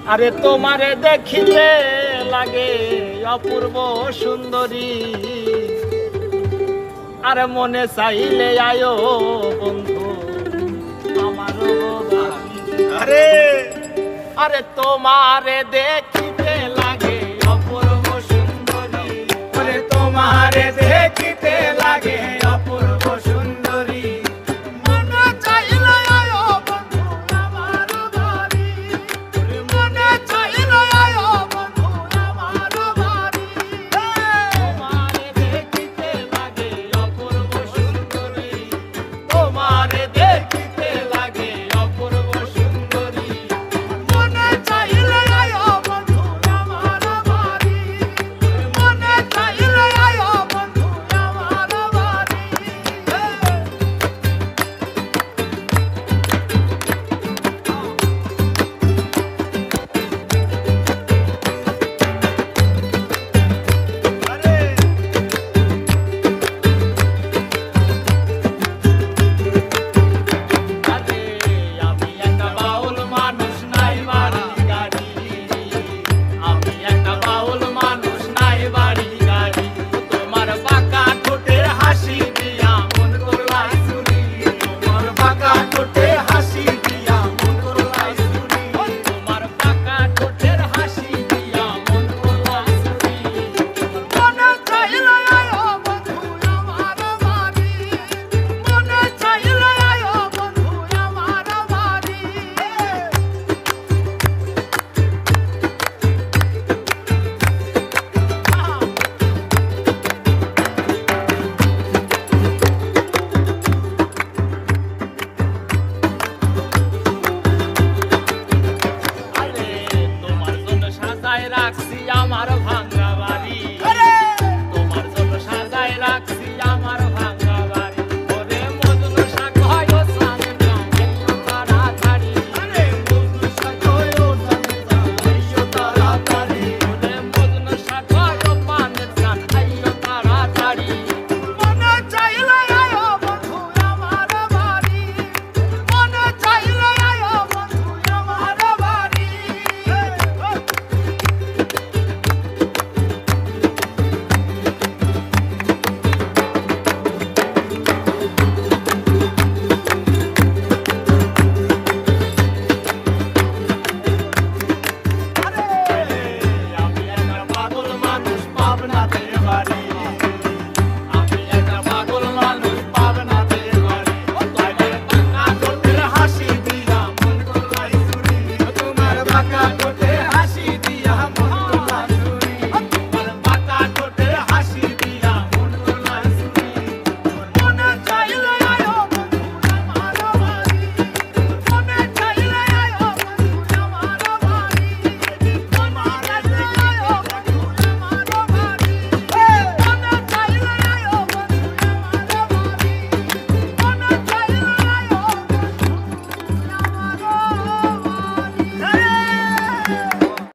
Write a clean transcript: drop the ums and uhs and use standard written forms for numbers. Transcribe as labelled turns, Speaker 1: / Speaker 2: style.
Speaker 1: আরে তোমারে দেখিতে লাগে অপূর্ব সুন্দরী, আরে মনে চাইলে আয়ো বন্ধু আমারও বাড়ি। আরে আরে তোমারে দেখিতে লাগে অপূর্ব সুন্দরী, আরে তোমারে দেখিতে লাগে অপূর্ব সুন্দরী, মনে চাইলে আয়ো বন্ধু আমার বাড়ি, মনে চাইলে আয়ো বন্ধু আমার বাড়ি। তোমারে দেখিতে লাগে অপূর্ব সুন্দরী, তোমারে দেখিতে লাগে অপূর্ব সুন্দরী, মনে চাইলে আয়ো বন্ধু আমার বাড়ি, মনে চাইলে আয়ো বন্ধু আমার বাড়ি। আরে আমি একটা বাউল মানুষ নাই বাড়ি গাড়ি, আমি একটা বাউল মানুষ নাই বাড়ি গাড়ি, তোমার বাঁকা ঠোঁটের হাসি দিয়া মন করলাই চুরি, তোমার বাঁকা ঠোঁটের হাসি দিয়া মন করলাই চুরি, তোমার বাঁকা ঠোঁটের হাসি দিয়া মন করলাই চুরি, মনে চাইলে আয়ো বন্ধু আমার বাড়ি, মনে চাইলে আয়ো বন্ধু আমার বাড়ি। আরে তোমার জন্য সাজায় রাখছি আমার ভাঙা বাড়ি, তোমার জন্য সাজায় রাখছি আমার ভাঙা বাড়ি, ওরে মজনু শাক হয় ও সামনে যাইও তাড়াতাড়ি, আরে মজনু শাক হয় ও সামনে যাইও তাড়াতাড়ি, ওরে মজনু শাক হয় ও পানে যাইও তাড়াতাড়ি, মনে চাইলে আয়ো বন্ধু আমার বাড়ি, মনে চাইলে আয়ো বন্ধু আমার বাড়ি। আমি একটা পাগল মানুষ পাবনাতে বাড়ি, আমি একটা পাগল মানুষ পাবনাতে বাড়ি, তোমার বাঁকা ঠোঁটের হাসি দিয়া মন করলাই চুরি, তোমার বাঁকা